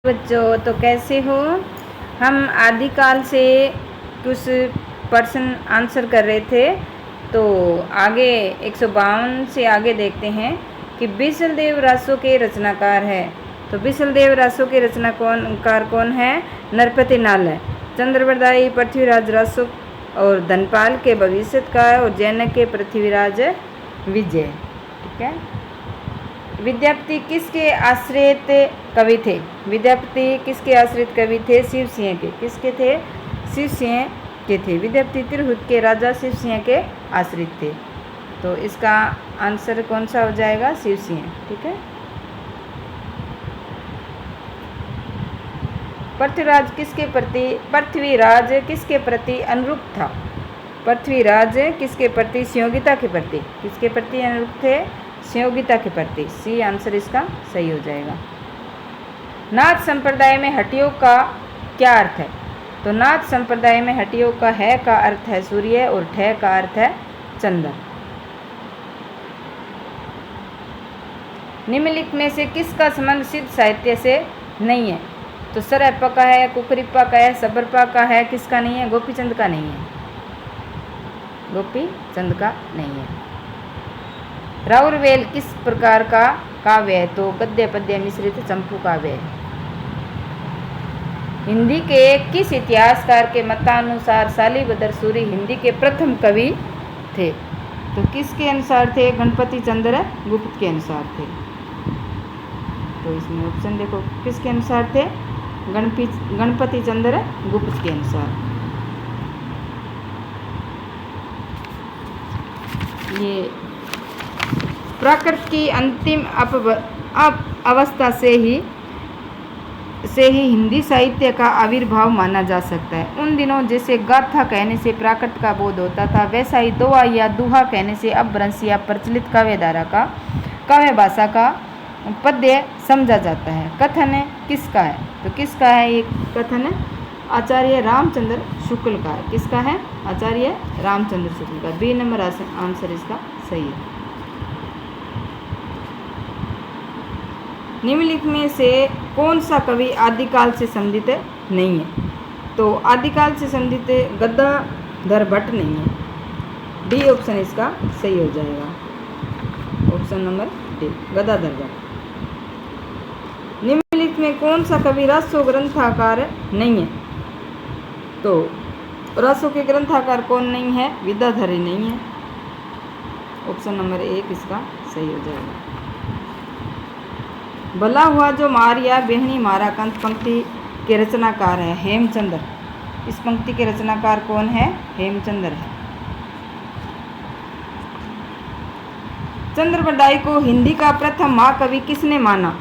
बच्चों, तो कैसे हो। हम आदिकाल से कुछ प्रश्न आंसर कर रहे थे, तो आगे 152 से आगे देखते हैं कि बिसलदेव रासो के रचनाकार है। तो बिसलदेव रासो के रचनाकार कौन है? नरपति नाल है। चंद्रबरदाई पृथ्वीराज रासो और धनपाल के भविष्य का है, और जैनक के पृथ्वीराज विजय। ठीक है। विद्यापति किसके आश्रित कवि थे? विद्यापति किसके आश्रित कवि थे? शिव सिंह के। किसके थे? शिव सिंह के थे। विद्यापति तिरहुत के राजा शिव सिंह के आश्रित थे। तो इसका आंसर कौन सा हो जाएगा? शिव सिंह। ठीक है। पृथ्वीराज किसके प्रति अनुरूप था? पृथ्वीराज किसके प्रति? संयोगिता के प्रति। किसके प्रति अनुरूप थे? संयोगिता के प्रति। सी आंसर इसका सही हो जाएगा। नाथ संप्रदाय में हटियोग का क्या अर्थ है? तो नाथ संप्रदाय में हटियोग का है का अर्थ है सूर्य, और ठे का अर्थ है चंद्र। निम्नलिखित में से किसका संबंध सिद्ध साहित्य से नहीं है? तो सरहप्पा का है, कुकरिप्पा का है, सबरपा का है। किसका नहीं है? गोपीचंद का नहीं है। गोपीचंद का नहीं है। राउरवेल किस प्रकार का काव्य है? तो गद्य पद्य मिश्रित चंपू काव्य है। हिंदी के किस इतिहासकार के मतानुसार शालिभद्र सूरी हिंदी के प्रथम कवि थे? तो किसके अनुसार थे? गणपति चंद्र गुप्त के अनुसार थे। तो इसमें ऑप्शन देखो, किसके अनुसार थे? गणपति चंद्र गुप्त के अनुसार। ये प्रकृति की अंतिम अवस्था से ही हिंदी साहित्य का आविर्भाव माना जा सकता है। उन दिनों जैसे गाथा कहने से प्राकृत का बोध होता था, वैसा ही दोहा या दुहा कहने से अपभ्रंश या प्रचलित काव्य भाषा का पद्य समझा जाता है। कथन किसका है? तो किसका है ये कथन? आचार्य रामचंद्र शुक्ल का है। किसका है? आचार्य रामचंद्र शुक्ल का। बी नंबर आंसर इसका सही है। निम्नलिखित में से कौन सा कवि आदिकाल से संबंधित नहीं है? तो आदिकाल से संबंधित गदाधर भट्ट नहीं है। डी ऑप्शन इसका सही हो जाएगा। Option number D, Gadadhar Bhatt. निम्नलिखित में कौन सा कवि रासो ग्रंथाकार नहीं है? तो रासो के ग्रंथाकार कौन नहीं है? विद्याधरी नहीं है। ऑप्शन नंबर एक इसका सही हो जाएगा। भला हुआ जो मारिया बेहनी मारा कंत पंक्ति के रचनाकार है हेमचंद्र। इस पंक्ति के रचनाकार कौन है? हेमचंद्र है। चंद्रबरदाई को हिंदी का प्रथम महाकवि किसने माना?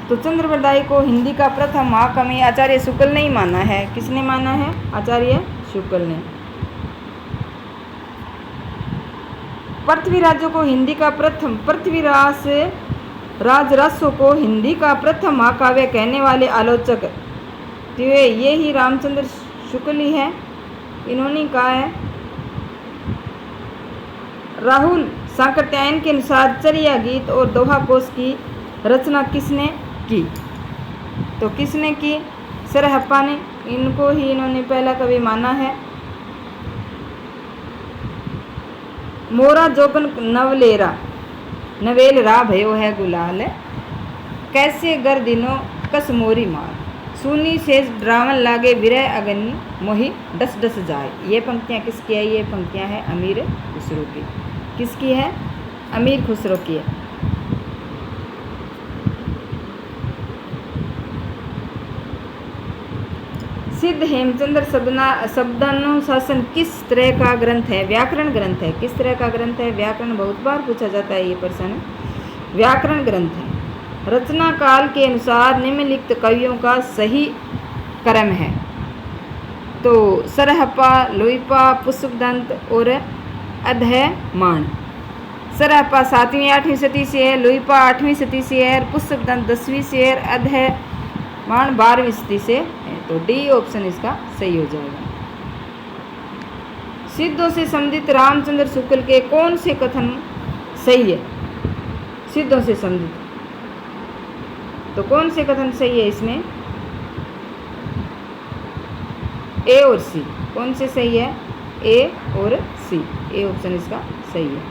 तो चंद्रबरदाई को हिंदी का प्रथम महाकवि आचार्य शुक्ल ने ही माना है। किसने माना है? आचार्य शुक्ल ने। पृथ्वीराजों को हिंदी का प्रथम राज रासो को हिंदी का प्रथम महाकाव्य कहने वाले आलोचक तो ये ही रामचंद्र शुक्ल ही है। इन्होंने कहा है। राहुल सांकृत्यायन के अनुसार चर्या गीत और दोहा कोश की रचना किसने की? तो किसने की? सरहप्पा ने। इनको ही इन्होंने पहला कवि माना है। मोरा जोबन नवेल रा भयो है गुलाल, कैसे गर दिनो कस मोरी मार, सुनी से ड्रावन लागे विरह अगनी मोहि डस डस जाए। ये पंक्तियाँ किसकी है? ये पंक्तियाँ हैं अमीर खुसरो की। किसकी है? अमीर खुसरो की है। सिद्ध हेमचंद्र शब्दानुशासन किस तरह का ग्रंथ है? व्याकरण ग्रंथ है। किस तरह का ग्रंथ है? व्याकरण। बहुत बार पूछा जाता है ये प्रश्न। व्याकरण ग्रंथ है। रचना काल के अनुसार निम्नलिखित कवियों का सही क्रम है। तो सरहप्पा, लोईपा, पुष्पदंत और अध्ययमान। सरहप्पा 7वीं 8वीं सदी से है, लोईपा 8वीं सदी से है, पुष्पदंत 10वीं से है, अध्ययमान 12वीं सदी से है। तो डी ऑप्शन इसका सही हो जाएगा। सिद्धों से संबंधित रामचंद्र शुक्ल के कौन से कथन सही है? सिद्धों से संबंधित तो कौन से कथन सही है इसमें? ए और सी। कौन से सही है? ए और सी। ए ऑप्शन इसका सही है।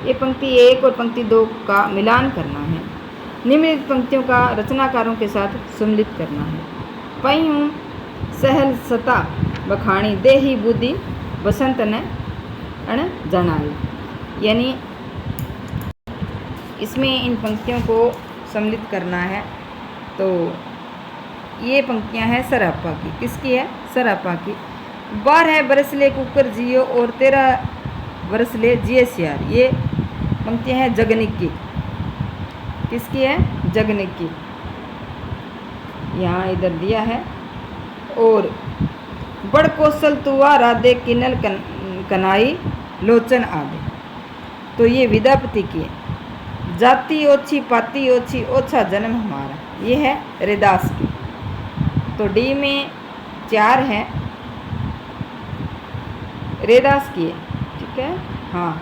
ये पंक्ति 1 और पंक्ति 2 का मिलान करना है। निम्नलिखित पंक्तियों का रचनाकारों के साथ सम्मिलित करना है। पई हूँ सहल सता बखाणी देही बुद्धि बसंत ने अण जनाई। यानी इसमें इन पंक्तियों को सम्मिलित करना है। तो ये पंक्तियां हैं सरापा की। किसकी है? सरापा की। 12 बरस ले कुकर जियो और 13 बरस ले जिए सियार। ये पंक्तियां हैं जगनिक की। किसकी है? जगनिक की। यहाँ इधर दिया है। और बड़ कौशल तुआ राधे किनल कनाई लोचन आदि। तो ये विद्यापति की है। जाति ओछी पाती ओछी ओछा जन्म हमारा। ये है रैदास की। तो डी में 4 है, रैदास की है। ठीक है, हाँ।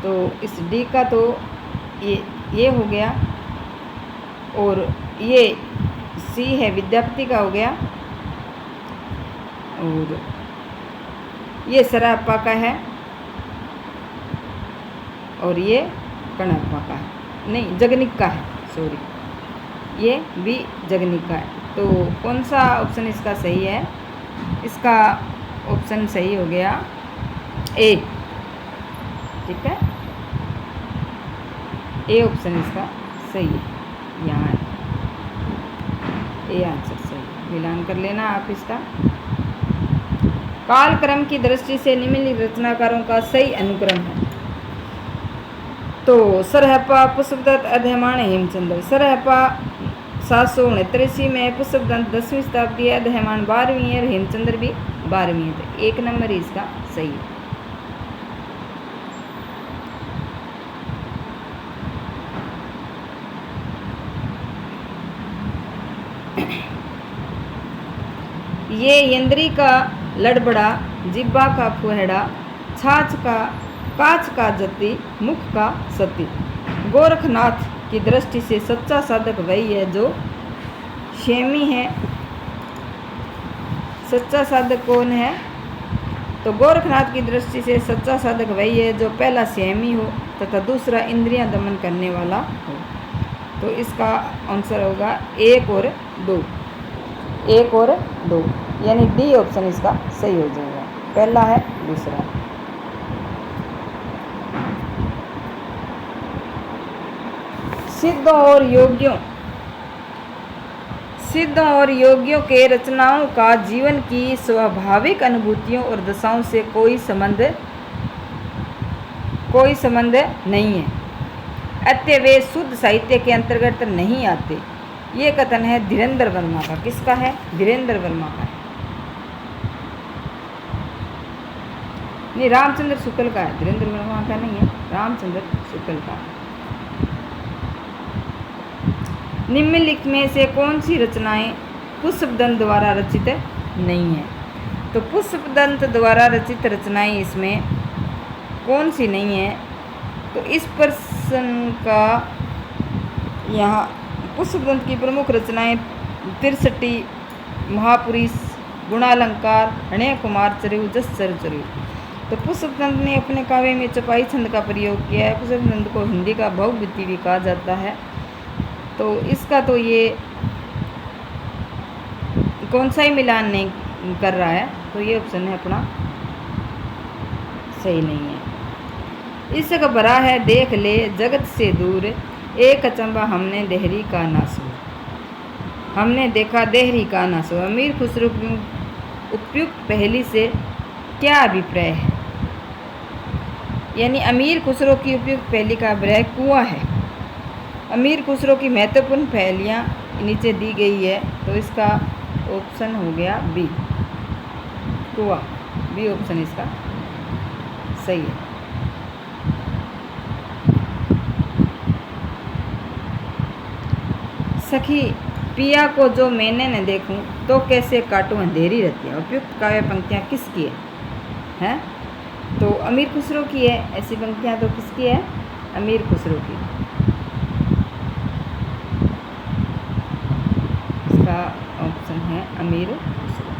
तो इस डी का तो ये हो गया। और ये सी है विद्यापति का हो गया। और ये सरापा का है। और ये कणप्पा का है, नहीं जगनिक का है, सॉरी, ये भी जगनिक का है। तो कौन सा ऑप्शन इसका सही है? इसका ऑप्शन सही हो गया ए। ठीक है, ए ऑप्शन इसका सही है। यहाँ है ए आंसर सही। मिलान कर लेना आप इसका। कालक्रम की दृष्टि से निम्नलिखित रचनाकारों का सही अनुक्रम है। तो सरहपा पुष्पदत्त अध्ययमान हेमचंद्र। सरहपा 769 में, पुष्पदत्त 10वीं शताब्दी है, अध्ययमान 12वीं है, हेमचंद्र भी 12वीं है। तो 1 नंबर इसका सही है। ये यंद्री का लड़बड़ा, जिब्बा का फुहड़ा, छाछ का काच का जति, मुख का सती। गोरखनाथ की दृष्टि से सच्चा साधक वही है जो क्षेमी है। सच्चा साधक कौन है? तो गोरखनाथ की दृष्टि से सच्चा साधक वही है जो पहला क्षेमी हो तथा दूसरा इंद्रियां दमन करने वाला हो। तो इसका आंसर होगा 1 और 2। 1 और 2, यानी डी ऑप्शन इसका सही हो जाएगा। पहला है, दूसरा। सिद्धों और योगियों के रचनाओं का जीवन की स्वाभाविक अनुभूतियों और दशाओं से कोई संबंध नहीं है, अतः वे शुद्ध साहित्य के अंतर्गत नहीं आते। ये कथन है धीरेन्द्र वर्मा का। किसका है? धीरेन्द्र वर्मा का है। नहीं, रामचंद्र शुक्ल का है, धीरेन्द्र वर्मा का नहीं है, रामचंद्र शुक्ल का। निम्नलिखित में से कौन सी रचनाएं पुष्पदंत द्वारा रचित नहीं है? तो पुष्पदंत द्वारा रचित रचनाएं इसमें कौन सी नहीं है? तो इस प्रश्न का यहाँ पुष्पदंत की प्रमुख रचनाएं तिरसठी, महापुरुष, गुणालंकार, हृणय कुमार चरिव, जस चरिव। तो पुष्पदंत ने अपने काव्य में चौपाई छंद का प्रयोग किया है। पुष्पदंत को हिंदी का बहुविधि भी कहा जाता है। तो इसका तो ये कौन सा ही मिलान नहीं कर रहा है, तो ये ऑप्शन है अपना सही नहीं है। इसका भरा है देख ले जगत से दूर, एक अचंबा हमने देहरी का नासो। हमने देखा देहरी का नासो। अमीर खुसरो उपयुक्त पहली से क्या अभिप्राय है? यानी अमीर खुसरो की उपयुक्त पहली का अभिप्राय कुआं है। अमीर खुसरो की महत्वपूर्ण पहलियाँ नीचे दी गई है। तो इसका ऑप्शन हो गया बी, कुआं। बी ऑप्शन इसका सही है। सखी पिया को जो मैंने न देखूं तो कैसे काटूं अंधेरी रहती है। उपयुक्त काव्य पंक्तियाँ किसकी है? तो अमीर खुसरो की है। ऐसी पंक्तियाँ तो किसकी है? अमीर खुसरो की। इसका ऑप्शन है अमीर खुसरो।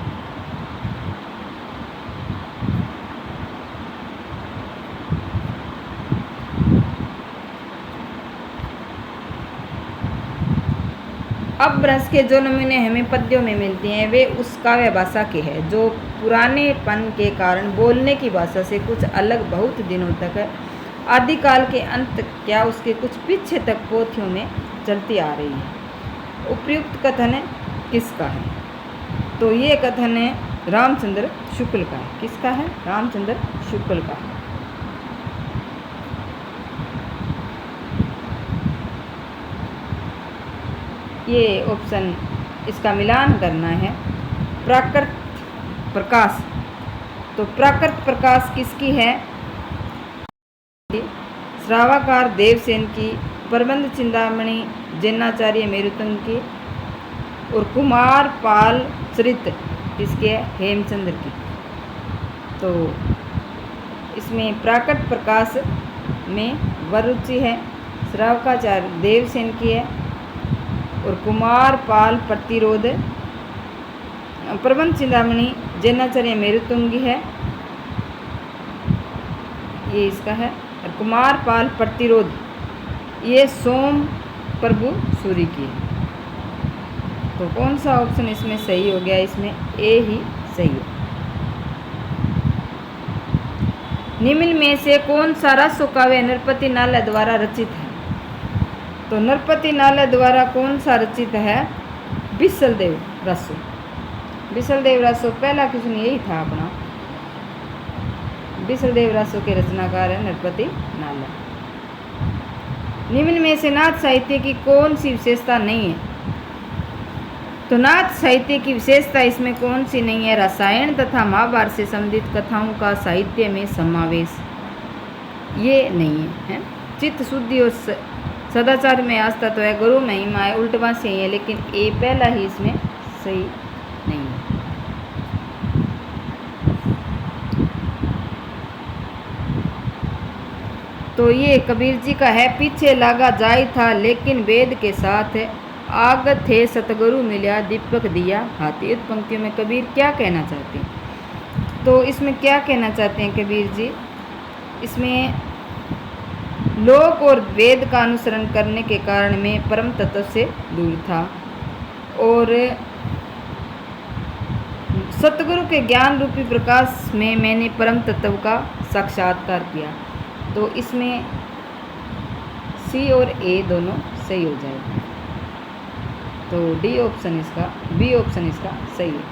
अब रस के जो नमूने हमें पद्यों में मिलते हैं वे उस काव्य भाषा के हैं जो पुरानेपन के कारण बोलने की भाषा से कुछ अलग बहुत दिनों तक आदिकाल के अंत क्या उसके कुछ पीछे तक पोथियों में चलती आ रही है। उपयुक्त कथन किसका है? तो ये कथन है रामचंद्र शुक्ल का है। किसका है? रामचंद्र शुक्ल का है। ये ऑप्शन इसका मिलान करना है। प्राकृत प्रकाश, तो प्राकृत प्रकाश किसकी है? श्रावकार देवसेन की, प्रबंध चिंतामणि जैनाचार्य मेरुतंग की, और कुमार पाल चरित किसके है? हेमचंद्र की। तो इसमें प्राकृत प्रकाश में वरुचि है, श्रावकाचार्य देवसेन की है, और कुमार पाल प्रतिरोध प्रबंध चिंतामणि जैनाचार्य मेरुतुंगी है, ये इसका है। और कुमार पाल प्रतिरोध ये सोम प्रभु सूरी की है। तो कौन सा ऑप्शन इसमें सही हो गया? इसमें ए ही सही है। निम्न में से कौन सा रस काव्य नरपति नालय द्वारा रचित है? तो नरपति नालय द्वारा कौन सा रचित है? बिसलदेव रसो। बिसलदेव रसो पहला क्वेश्चन यही था अपना। बिसलदेव रसो के रचनाकार है नरपति नालय। निम्न में से नाथ साहित्य की कौन सी विशेषता नहीं है? तो नाथ साहित्य की विशेषता इसमें कौन सी नहीं है? रामायण तथा महाभारत से संबंधित कथाओं का साहित्य में समावेश ये नहीं है। चित्त शुद्धि और सदाचार में आस्था तो है, गुरु महिमा है, उल्टवा से ही है, लेकिन ए पहला ही इसमें सही नहीं है। तो ये कबीर जी का है। पीछे लागा जाय था लेकिन वेद के साथ आग थे, सतगुरु मिला दीपक दिया हाथी। इस पंक्तियों में कबीर क्या कहना चाहते हैं? तो इसमें क्या कहना चाहते हैं कबीर जी? इसमें लोक और वेद का अनुसरण करने के कारण मैं परम तत्व से दूर था और सतगुरु के ज्ञान रूपी प्रकाश में मैंने परम तत्व का साक्षात्कार किया। तो इसमें सी और ए दोनों सही हो जाएगा। तो डी ऑप्शन इसका, बी ऑप्शन इसका सही है।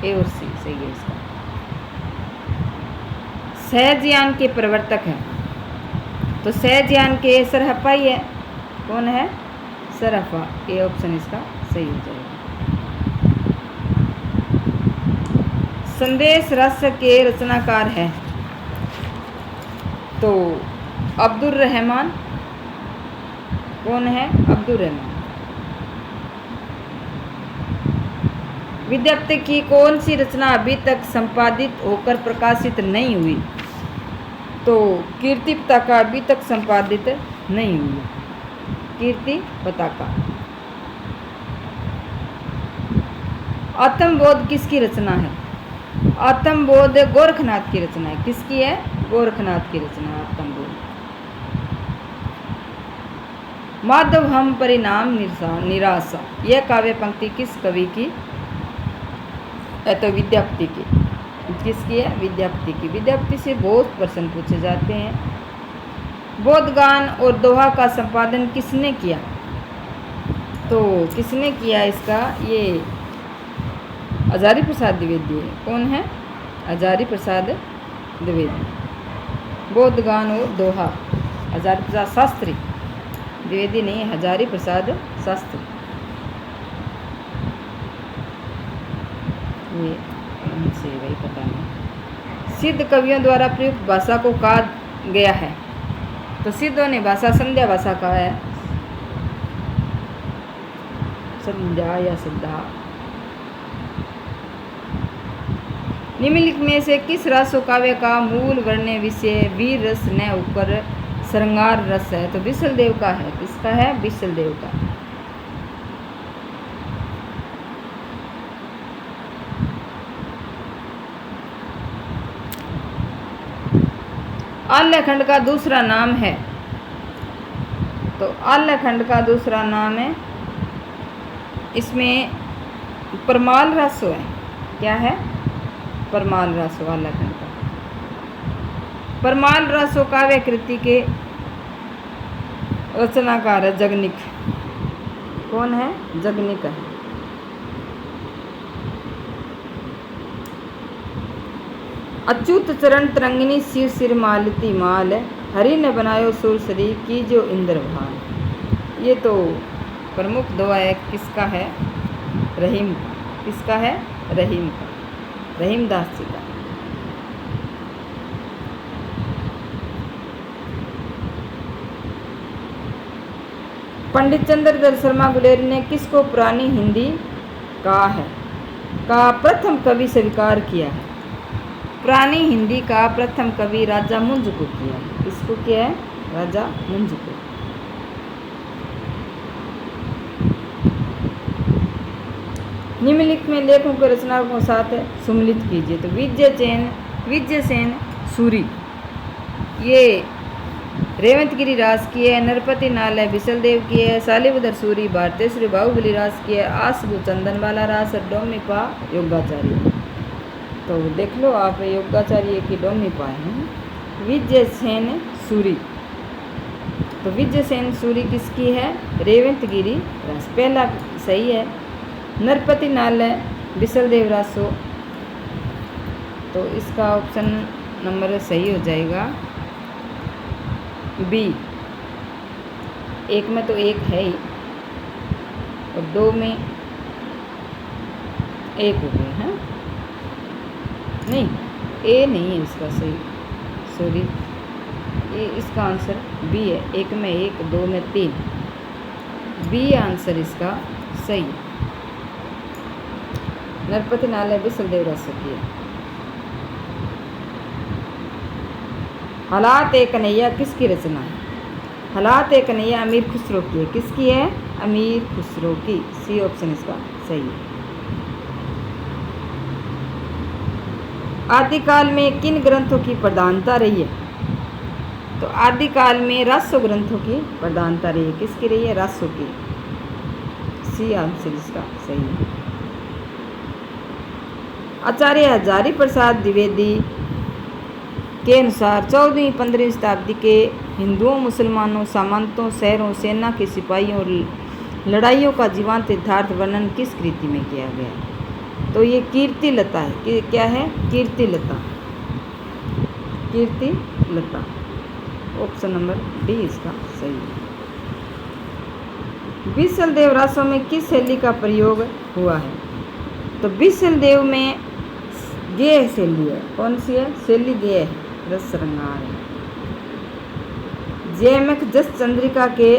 ए और सी सही है इसका। सहजयान के प्रवर्तक हैं, तो सहजयान के सरहप्पा ही है। कौन है? सरहप्पा। ए ऑप्शन इसका सही हो जाएगा। संदेश रस के रचनाकार है, तो अब्दुल रहमान। कौन है? अब्दुल रहमान। विद्यापति की कौन सी रचना अभी तक संपादित होकर प्रकाशित नहीं हुई? तो कीर्ति पताका अभी तक संपादित नहीं हुई। कीर्ति पताका। आत्मबोध किसकी रचना है? आत्मबोध गोरखनाथ की रचना है। किसकी है? गोरखनाथ की रचना है आत्मबोध। माधव हम परिणाम निराशा, यह काव्य पंक्ति किस कवि की? तो विद्यापति की। किसकी है? विद्यापति की। विद्यापति से बहुत प्रश्न पूछे जाते हैं। बोधगान और दोहा का संपादन किसने किया? तो किसने किया इसका? ये हजारी प्रसाद द्विवेदी है। कौन है? हजारी प्रसाद द्विवेदी। बोधगान और दोहा हजारी प्रसाद शास्त्री, द्विवेदी नहीं, हजारी प्रसाद शास्त्री। ये उनसे वही पता नहीं। सिद्ध कवियों द्वारा प्रयुक्त भाषा को कहा गया है, तो सिद्धों ने भाषा संध्या भाषा कहा है। संध्या या सिद्धा। निम्नलिखित में से किस रासो काव्य का मूल वर्ण्य विषय वीर रस न होकर श्रृंगार रस है, तो विशलदेव का है। किसका है? विशलदेव का। आल्यखंड का दूसरा नाम है, तो आल्यखंड का दूसरा नाम है, इसमें परमाल रस है। क्या है? परमाल रस आल्यखंड का। परमाल रसो काव्य कृति के रचनाकार है जगनिक। कौन है? जगनिक है। अच्युत चरण तरंगिनी शिव सिर मालती माल, हरि ने बनायो सुरसरी की जो इंद्र भाल। ये तो प्रमुख दुआ है। किसका है? रहीम। किसका है? रहीम का, रहीम दास जी का। पंडित चंद्रधर शर्मा गुलेरी ने किसको पुरानी हिंदी का है का प्रथम कवि स्वीकार किया है? पुरानी हिंदी का प्रथम कवि राजा मुंज को किया है। किसको किया है? राजा मुंज को। निम्नलिखित में लेखों के रचनाओं के साथ सम्मिलित कीजिए। तो विजयसेन सूरी, ये रेवंतगिरी रास की है। नरपति नाल है, विशलदेव की है। शालिवधर सूरी भारतेश्वरी बाहुबली रास की है। आसबु चंदनवाला रास और डोमिपा योगाचार्य। तो देख लो आप, योगाचार्य की डोमिपा है। विजयसेन सूरी, तो विजयसेन सूरी किसकी है? रेवंतगिरी रास। पहला सही है। नरपति नाल है, विशलदेव रासो, तो इसका ऑप्शन नंबर सही हो जाएगा बी। एक में तो एक है ही और दो में एक हो गए हैं। नहीं, ए नहीं है इसका सही, सॉरी, ये इसका आंसर बी है। एक में एक, दो में तीन, बी आंसर इसका सही है। नरपति नाल है, विशलदेव रासो की है। हालात ए कन्हैया किसकी रचना है? हालात ए कन्हैया अमीर खुसरो की है। किसकी है? अमीर खुसरो की। सी ऑप्शन इसका सही है। आदिकाल में किन ग्रंथों की प्रधानता रही है? तो आदिकाल में रासो ग्रंथों की प्रधानता रही है। किसकी रही है? रासो की। सी आंसर इसका सही है। आचार्य हजारी प्रसाद द्विवेदी के अनुसार 14वीं 15वीं शताब्दी के हिंदुओं, मुसलमानों, सामंतों, शहरों, सेना के सिपाहियों और लड़ाइयों का जीवंत यथार्थ वर्णन किस कृति में किया गया है? तो ये कीर्ति लता है। कि क्या है? कीर्ति लता। कीर्ति लता, ऑप्शन नंबर डी इसका सही है। विशलदेव रासों में किस शैली का प्रयोग हुआ है? तो विशलदेव में गेय शैली है। कौन सी है? शैली गेय है, रस श्रृंगार है। जयमक जस चंद्रिका के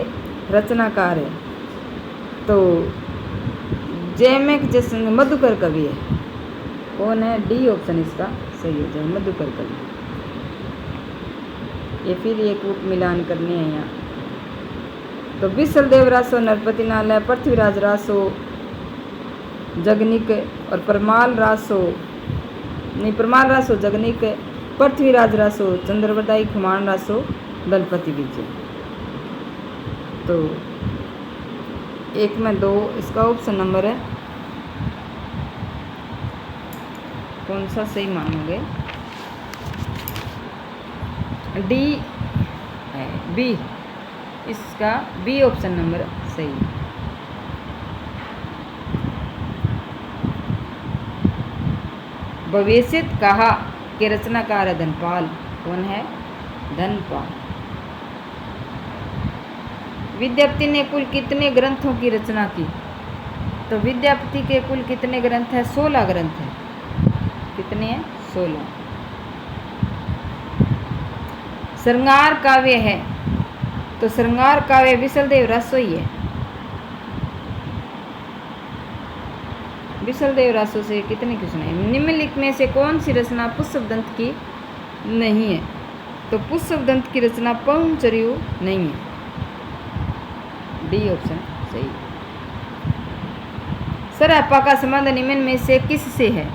रचनाकार है। तो जयमक जस मधुकर कवि है। कौन है? डी ऑप्शन इसका सही है, जय मधुकर कवि। ये फिर ये कूट मिलान करनी है यहाँ। तो विशलदेव रासो नरपति नाल है, पृथ्वीराज रासो जगनिक और परमाल रासो जगनिक, पृथ्वीराज रासो चंद्रवदाई, खुमान रासो दलपति विजय। तो एक में दो, इसका ऑप्शन नंबर है कौन सा सही मानोगे? डी है, बी, इसका बी ऑप्शन नंबर सही है। भविष्यत कहा के रचनाकार है धनपाल। कौन है? धनपाल। विद्यापति ने कुल कितने ग्रंथों की रचना की? तो विद्यापति के कुल कितने ग्रंथ हैं? 16 ग्रंथ हैं। कितने हैं? 16। श्रृंगार काव्य है, तो श्रृंगार काव्य विशलदेव रासो ही है। विशलदेव रासो से कितने क्वेश्चन है? निम्नलिखित में से कौन सी रचना पुष्पदंत की नहीं है? तो पुष्पदंत की रचना पवनचरियु नहीं है। डी ऑप्शन सही। सरहप्पा का संबंध निम्न में से किससे है?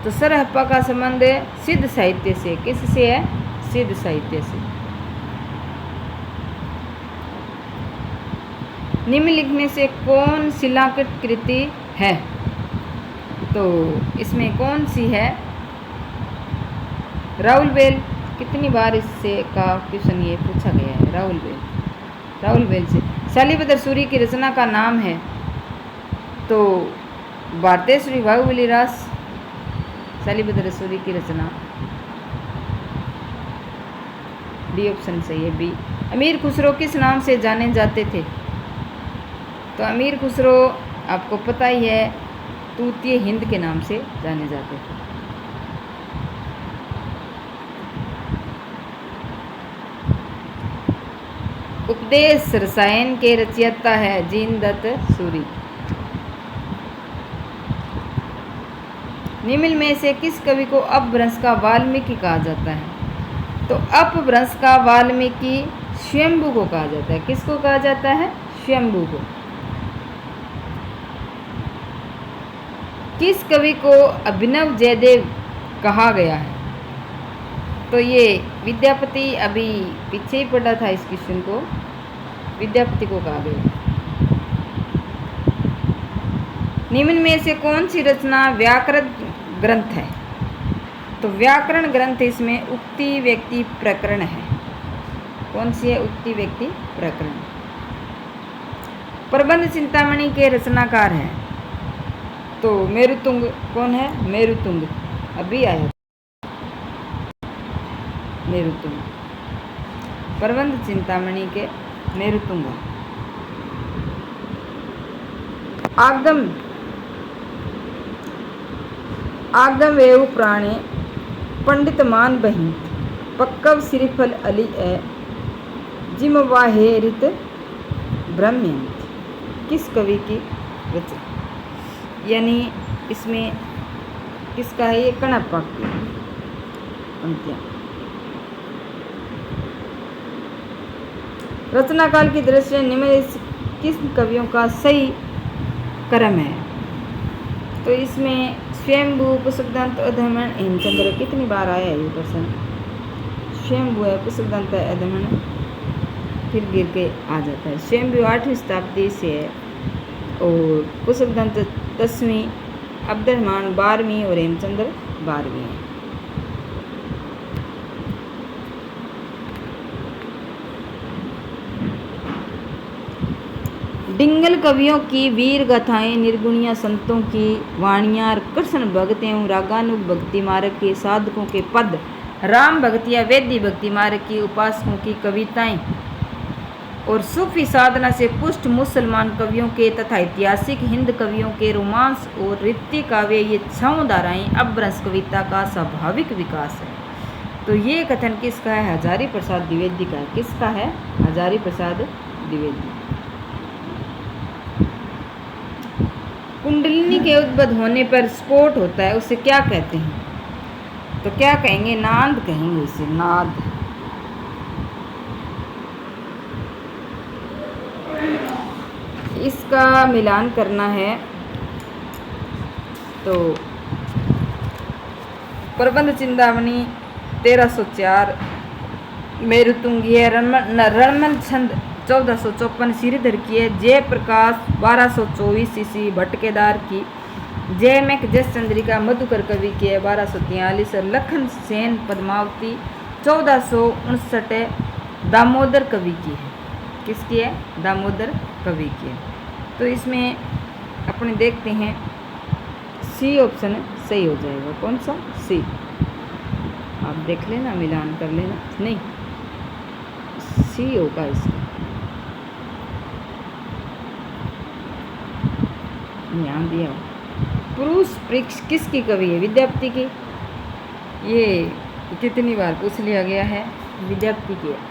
तो सरहप्पा का संबंध सिद्ध साहित्य से। किससे है? सिद्ध साहित्य से। निम्नलिखित में से कौन शिलाकृत कृति है? तो इसमें कौन सी है? राहुल बेल। कितनी बार इससे का क्वेश्चन ये पूछा गया है? राहुल बेल से। शालिभद्र सूरी की रचना का नाम है? तो भारतेश्वरी बाहुबली रास शालिभद्र सूरी की रचना। डी ऑप्शन सही है, बी। अमीर खुसरो किस नाम से जाने जाते थे? तो अमीर खुसरो आपको पता ही है, तूतीय हिंद के नाम से जाने जाते थे। उपदेश रसायन के रचयिता है जीनदत्त सूरी। निम्न में से किस कवि को अपभ्रंश का वाल्मीकि कहा जाता है? तो अपभ्रंश का वाल्मीकि स्वयंभू को कहा जाता है। किसको कहा जाता है? स्वयंभू को। किस कवि को अभिनव जयदेव कहा गया है? तो ये विद्यापति, अभी पीछे ही पढ़ा था इस क्वेश्चन को, विद्यापति को कहा गया। निम्न में से कौन सी रचना व्याकरण ग्रंथ है? तो व्याकरण ग्रंथ इसमें उक्ति व्यक्ति प्रकरण है। कौन सी है? उक्ति व्यक्ति प्रकरण। प्रबंध चिंतामणि के रचनाकार हैं? तो मेरुतुंग। कौन है? मेरुतुंग। अभी आया मेरुतुंग। प्रबंध चिंतामणि के मेरुतुंग। आगम वेव प्राणे पंडित मान बहिं पक्कव श्रीफल अली ए जिमवाहेरित ब्रह्मयंत। किस कवि की रचना? यानी इसमें किसका है? ये कणप्पा की पंक्तियां। रचना काल की दृष्टि निम्न किस कवियों का सही क्रम है? तो इसमें स्वयंभू, पुष्पदंत, अधमन, हेमचंद्र। कितनी बार आया है ये प्रश्न? स्वयंभू है, पुष्पदंत है, अधमन फिर गिर के आ जाता है। स्वयंभू 8वीं शताब्दी से है और पुष्पदंत 10वीं, अब्दुर्रहमान 12वीं और हेमचंद्र 12वीं है। डिंगल कवियों की वीर गाथाएं, निर्गुणिया संतों की वाणियां, कृष्ण भक्त एवं रागानुग भक्ति मार्ग के साधकों के पद, राम भक्तिया वैद्य भक्ति मार्ग की उपासकों की कविताएं और सूफी साधना से पुष्ट मुसलमान कवियों के तथा ऐतिहासिक हिंद कवियों के रोमांस और रीति काव्य, ये 6 धाराएं अपभ्रंश कविता का स्वाभाविक विकास है। तो ये कथन किसका है? हजारी प्रसाद द्विवेदी का है। किसका है? हजारी प्रसाद द्विवेदी। कुंडलिनी के उद्भव होने पर स्फोट होता है, उसे क्या कहते हैं? तो क्या कहेंगे? नाद कहेंगे इसे, नाद। इसका मिलान करना है तो प्रबंध चिंतामणि 1304, मेरुतुंगी है, रणमल छंद 1454 श्रीधर की है, जयप्रकाश 1224 ईस्वी भटकेदार की, जयमेक जसचंद्रिका मधुकर कवि की है 1243 और लखन सेन पद्मावती 1459 दामोदर कवि की है। किसकी है? दामोदर कवि की है। तो इसमें अपने देखते हैं सी ऑप्शन सही हो जाएगा। कौन सा? सी। आप देख लेना, मिलान कर लेना। नहीं, सी होगा इसका। ध्यान दिया। पुरुष वृक्ष किसकी कवि है? विद्यापति की। ये कितनी बार पूछ लिया गया है? विद्यापति की है।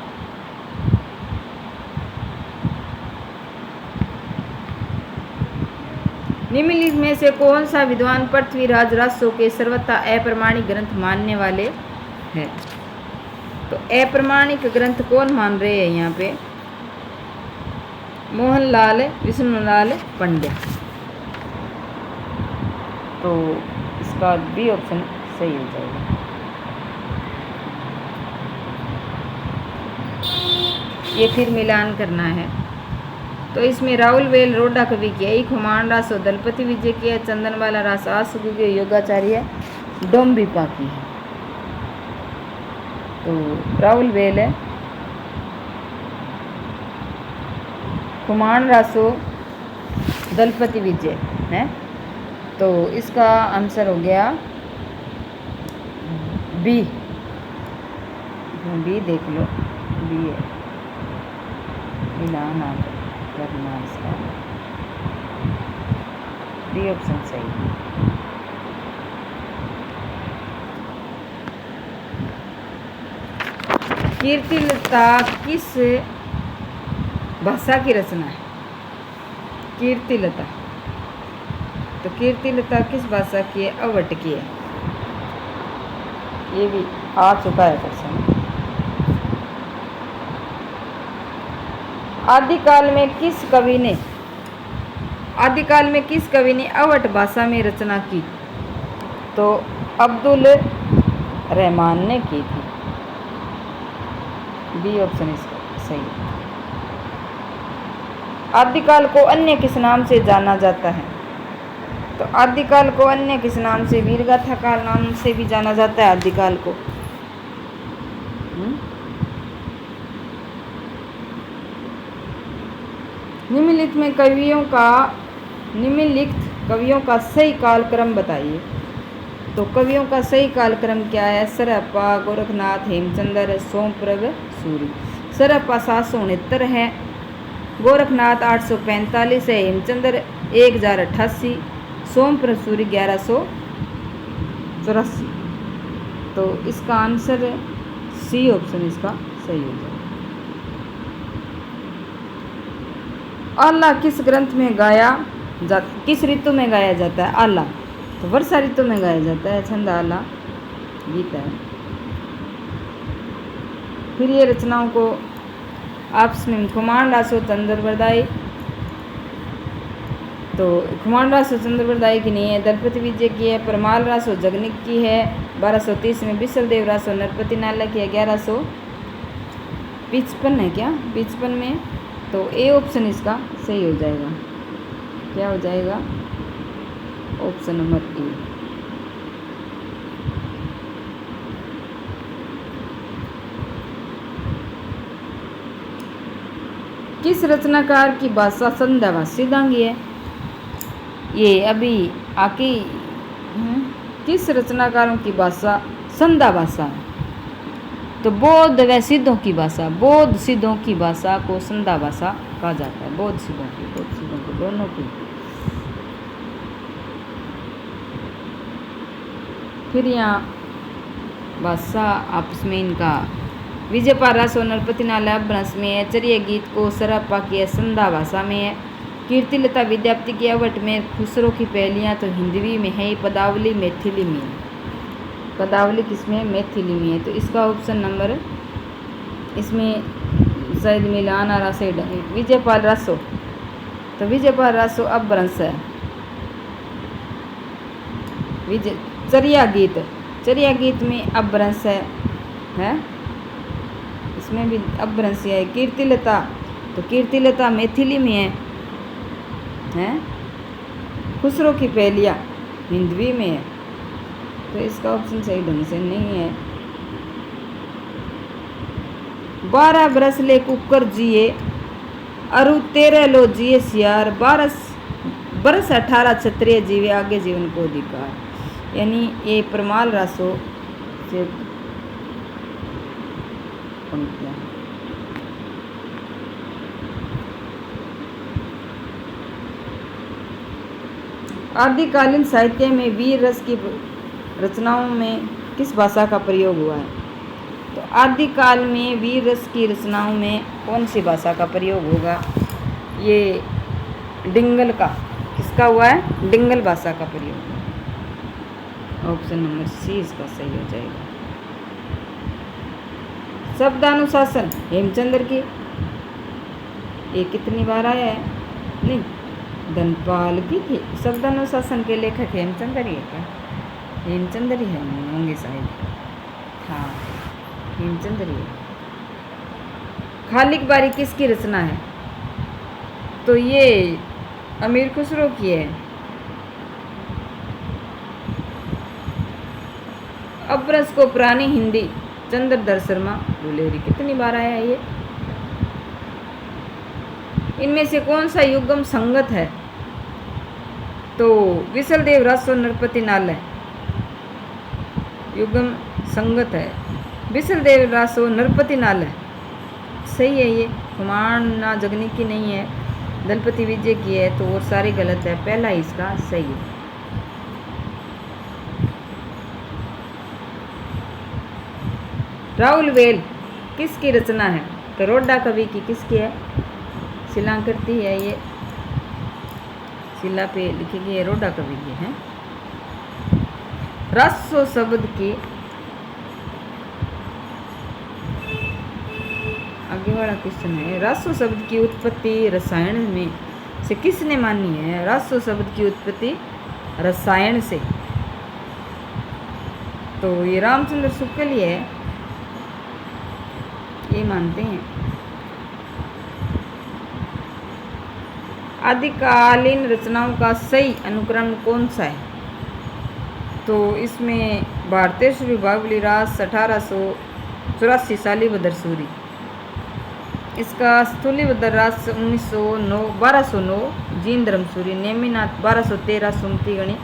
निम्नलिखित में से कौन सा विद्वान पृथ्वीराज राजसो के सर्वथा अप्रमाणिक ग्रंथ मानने वाले हैं? तो अप्रमाणिक ग्रंथ कौन मान रहे हैं यहाँ पे? मोहनलाल विष्णुलाल पंड्या। तो इसका बी ऑप्शन सही हो जाएगा। ये फिर मिलान करना है। तो इसमें राहुल वेल रोडा कवि की है, खुमान रासो दलपति विजय की है, चंदनवाला रास आसुगु के योगाचार्य डोम्बिपा की है। तो राहुल वेल है, खुमान रासो दलपति विजय है। तो इसका आंसर हो गया बी। बी देख लो, बी है मिलान करना इसका, बी ऑप्शन सही। कीर्तिलता किस भाषा की रचना है? कीर्तिलता, तो कीर्तिलता किस भाषा की है? अवट की है। ये भी आ चुका है क्वेश्चन। आदिकाल में किस कवि ने अवट भाषा में रचना की? तो अब्दुल रहमान ने की थी। बी ऑप्शन इसका सही है। आदिकाल को अन्य किस नाम से जाना जाता है? तो आदिकाल को अन्य किस नाम से? वीरगाथा काल नाम से भी जाना जाता है आदिकाल को। निम्नलिखित कवियों का सही कालक्रम बताइए। तो कवियों का सही कालक्रम क्या है? सरअप्पा, गोरखनाथ, हेमचंद्र, सोमप्रभ, सूरी। सरअप्पा 769 है, गोरखनाथ 845 है, हेमचंद्र 1088, सोमप्रभ सूरी 1184। तो इसका आंसर सी ऑप्शन इसका सही हो जाएगा। आल्हा किस ग्रंथ में किस ऋतु में गाया जाता है? आल्हा तो वर्षा ऋतु में गाया जाता है। छंद आल्हा गीत है। फिर ये रचनाओं को आपस में खुमान रासो चंद्रवरदाई, तो खुमान रासो चंद्रवरदाई की नहीं है, दलपति विजय की है, परमाल रासो जगनिक की है, 1230 में बिसलदेव रासो नरपति नाला की है, 1155 है क्या? 55 में। तो ए ऑप्शन इसका सही हो जाएगा। क्या हो जाएगा? Option number A. किस रचनाकार की भाषा संध्या भाषा सिद्धांगी है? ये अभी आके किस रचनाकारों की भाषा संध्या भाषा है? तो बौद्ध व सिद्धों की भाषा, बौद्ध सिद्धों की भाषा को संध्या भाषा कहा जाता है। बौद्ध सिद्धों की दोनों की। फिर यहाँ भाषा आपस में इनका विजयपाल रासो नरपति नाला अपभ्रंश में है, चरिय गीत को सरअप्पा की संध्या भाषा में है, कीर्तिलता विद्यापति की अवट में, खुसरो की पहेलियाँ तो हिंदवी में है, पदावली मैथिली में है। पदावली किसमें? मैथिली में है। तो इसका ऑप्शन नंबर इसमें शायद मिलान आ रहा से विजयपाल रासो, तो विजयपाल रासो अपभ्रंश है। चरिया गीत में अपभ्रंश है, इसमें भी अपभ्रंश है। कीर्तिलता, तो कीर्तिलता मैथिली में है। खुसरो की पहेलियाँ हिंदवी में है। तो इसका ऑप्शन सही ढंग से नहीं है। 12 बरस ले कुकर जिए, अरु 13 लो जिए सियार, 12 बरस 18 क्षत्रिय जीवे, आगे जीवन को अधिकार। यानी ये परमाल रासो से पंक्तियां। आदिकालीन साहित्य में वीर रस की रचनाओं में किस भाषा का प्रयोग हुआ है? तो आदिकाल में वीर रस की रचनाओं में कौन सी भाषा का प्रयोग होगा? ये डिंगल का, किसका हुआ है? डिंगल भाषा का प्रयोग। ऑप्शन नंबर सी इसका सही हो जाएगा। शब्दानुशासन हेमचंद्र की, ये कितनी बार आया है? नहीं, धनपाल की थी। शब्दानुशासन के लेखक हेमचंद्र ही है क्या? हेमचंद्र ही है, होंगे शायद। हाँ, हेमचंद्र ही है। खालिक बारी किसकी रचना है? तो ये अमीर खुसरो की है। अब्रस को पुरानी हिंदी चंद्रधर शर्मा गुलेरी, कितनी बार आया है ये? इनमें से कौन सा युग्म संगत है? तो विशलदेव रासो नरपति नालय युग्म संगत है। विशलदेव रासो नरपति नालय सही है। ये कुमारना जगनी की नहीं है, दलपति विजय की है, तो और सारे गलत है, पहला ही इसका सही है। राहुल वेल किसकी रचना है? तो रोडा कवि की। किसकी है? शिलाकृति है, ये शिला पे लिखी गई है, रोडा कवि की है। रासो शब्द की, आगे वाला क्वेश्चन है, रासो शब्द की उत्पत्ति रसायन में से किसने मानी है? रासो शब्द की उत्पत्ति रसायन से, तो ये रामचंद्र शुक्ल ही है, ये मानते हैं। आदिकालीन रचनाओं का सही अनुक्रम कौन सा है? तो इसमें भारतेश्वरी बाहुबली रास 1884 शालीभद्र सूरी, इसका स्थूलीभद्र रास 1209 जीन धर्म सूरी, नेमिनाथ 1213 सुमति गणी,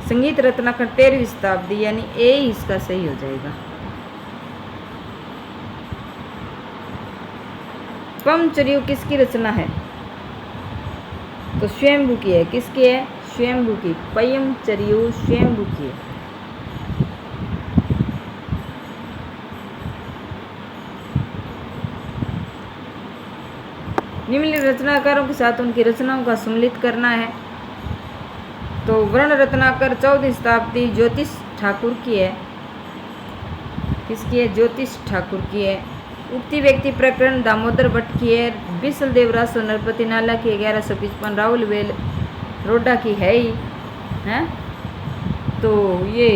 संगीत रत्नाकर 13वीं शताब्दी, यानी ए इसका सही हो जाएगा। पमचर्यु किसकी रचना है? तो स्वयंभू की है। किसकी है? स्वयंभू की। पयमचर्यु स्वयंभू की है। निम्नलिखित रचनाकारों के साथ उनकी रचनाओं का सम्मिलित करना है। तो वर्ण रत्नाकर 14वीं शताब्दी ज्योतिष ठाकुर की है। किसकी है? ज्योतिष ठाकुर की है। उक्ति व्यक्ति प्रकरण दामोदर भट्ट की है। विशलदेव रासो नरपति नाला की 1155। राहुल वेल रोडा की है ही है। तो ये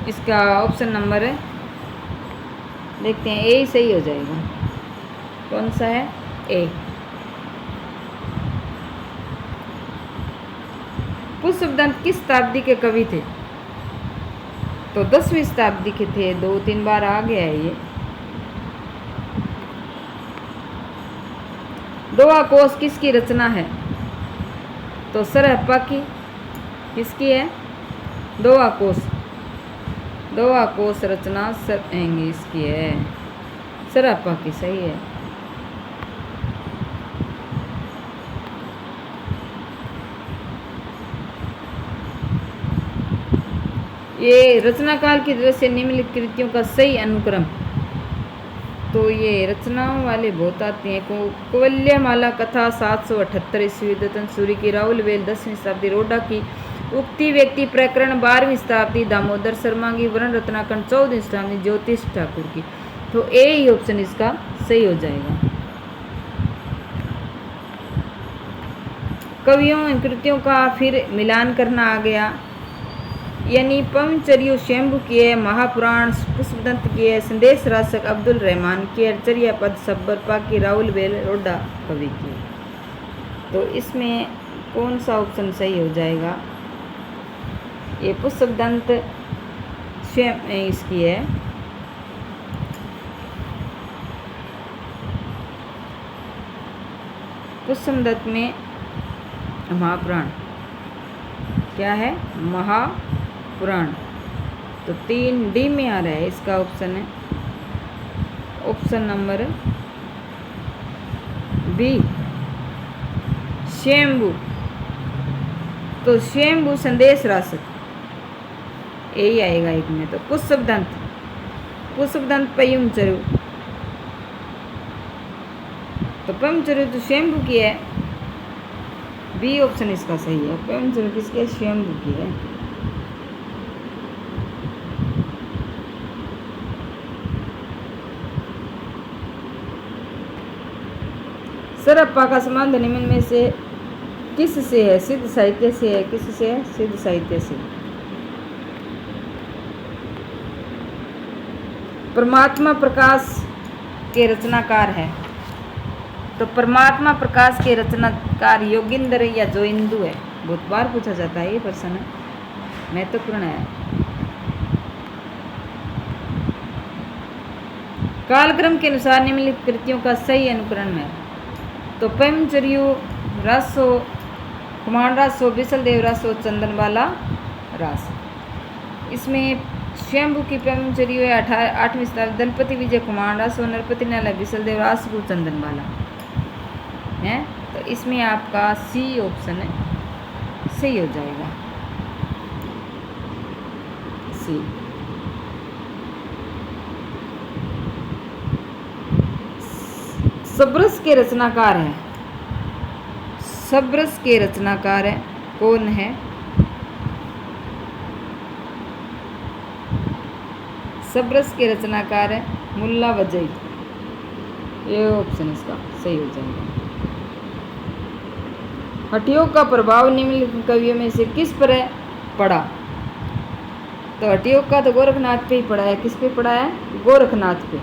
इसका ऑप्शन नंबर है, देखते हैं, ए ही सही हो जाएगा। कौन सा है? ए। पुष्पदंत किस शताब्दी के कवि थे? तो 10वीं शताब्दी के थे। 2-3 बार आ गया है ये। दोहा कोश किसकी रचना है? तो सरहप्पा की। किसकी है? दोहा कोश। दोहा कोश रचना इसकी है, सरहप्पा की। सही है। ये रचनाकाल की दृश्य निम्नलिखित कृतियों का सही अनुक्रम, तो ये रचनाओं वाले बहुत आते हैं। कुवल्यमाला कथा 778 ईस्वी दत्तन सूरी की। राहुल वेल 10वीं शताब्दी। रोडा की उक्ति व्यक्ति प्रकरण 12वीं शताब्दी दामोदर शर्मा की। वर्ण रत्नाकर 14वीं शताब्दी ज्योतिष ठाकुर की। तो ए ही ऑप्शन इसका सही हो जाएगा। कवियों इन कृतियों का फिर मिलान करना आ गया, यानी पमचर्यु स्वयंभू की है, महापुराण पुष्पदंत की है, संदेश रासक अब्दुल रहमान की, अर्चर्या पद सब्बरपा की, राहुल वेल रोडा कवि की। तो इसमें कौन सा ऑप्शन सही हो जाएगा? ये पुष्पदंत स्वयं इसकी है। पुष्पदंत में महापुराण क्या है? महापुराण। तो 3D में आ रहा है, इसका ऑप्शन है ऑप्शन नंबर बी, स्वयंभू। तो स्वयंभू संदेश रासक यही आएगा एक में। तो पुष्पदंत पयमचर्यु, तो पयमचर्यु तो स्वयंभू की है, बी ऑप्शन इसका सही है। पयमचर्यु किसकी है? स्वयंभू की है। सरहप्पा का संबंध निम्न में से किस से है? सिद्ध साहित्य से है। किस से है? सिद्ध साहित्य से। परमात्मा प्रकाश के रचनाकार है। तो परमात्मा प्रकाश के रचनाकार योगिंद्र या जोइंदु है। बहुत बार पूछा जाता है ये प्रश्न, महत्वपूर्ण है। कालक्रम के अनुसार निम्नलिखित कृतियों का सही अनुकरण है। तो पैमचर्यु रासो, कुमार रासो, बिसलदेव रासो, चंदनबाला रास। इसमें स्वयंभू की पैमचर्यु है 8वीं शताब्दी, दलपति विजय कुमार रासो, नरपति नाला बिसलदेव रास, चंदनबाला है। तो इसमें आपका सी ऑप्शन है सही हो जाएगा, सी। शबरस के रचनाकार है। शबरस के रचनाकार है कौन है? शबरस के रचनाकार है मुल्ला वजई। ये ऑप्शन इसका सही हो जाएगा। हठयोग का प्रभाव निम्नलिखित कवियों में से किस पर पड़ा? तो हठयोग का तो गोरखनाथ पे ही पड़ा है। किस पे पड़ा है? गोरखनाथ पे।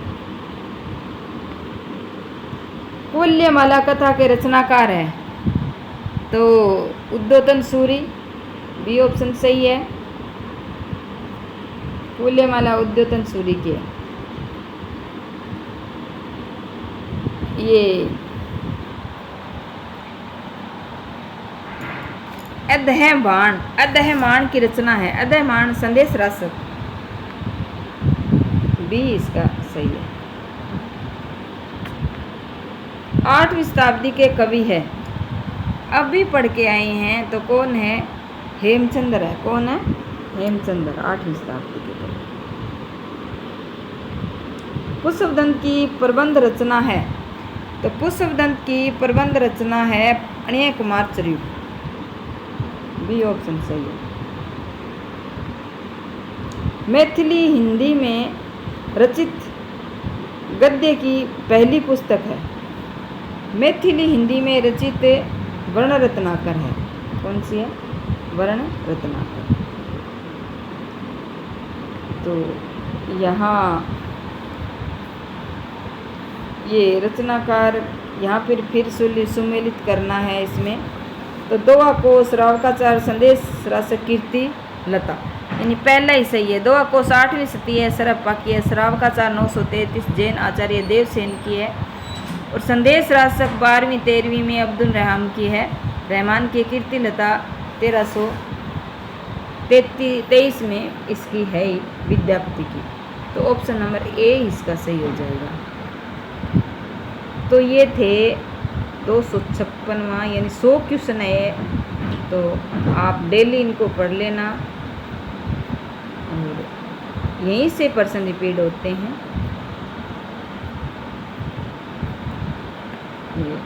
कुल्यमाला कथा के रचनाकार है तो उद्योतन सूरी, बी ऑप्शन सही है। कुल्यमाला उद्योतन सूरी की है। ये अदहमान की रचना है। अदहमान संदेश रासक, बी इसका सही है। 8वीं शताब्दी के कवि है, अभी पढ़ के आए हैं। तो कौन है? हेमचंद्र है। कौन है? हेमचंद्र, 8वीं शताब्दी के कवि। पुष्पदंत की प्रबंध रचना है। तो पुष्पदंत की प्रबंध रचना है अणिय कुमार चर्यु, बी ऑप्शन सही है। मैथिली हिंदी में रचित गद्य की पहली पुस्तक है। मैथिली हिंदी में रचित वर्ण रत्नाकर है। कौन सी है? वर्ण रत्नाकर। तो यहाँ ये रचनाकार यहाँ फिर सुमेलित करना है इसमें। तो दोहा कोश, रावकाचार, संदेश रासक, कीर्ति लता, यानी पहला ही सही है। दोहा कोश 8वीं शती है, सरहप्पा की है। रावकाचार 933 जैन आचार्य देवसेन की है। और संदेश रासक 12वीं 13वीं में अब्दुल रहमान की है। रहमान की। कीर्ति लता 1323 में इसकी है विद्यापति की। तो ऑप्शन नंबर ए इसका सही हो जाएगा। तो ये थे 256वां, यानी 100 क्वेश्चन है। तो आप डेली इनको पढ़ लेना और यहीं से प्रश्न रिपीट होते हैं। ये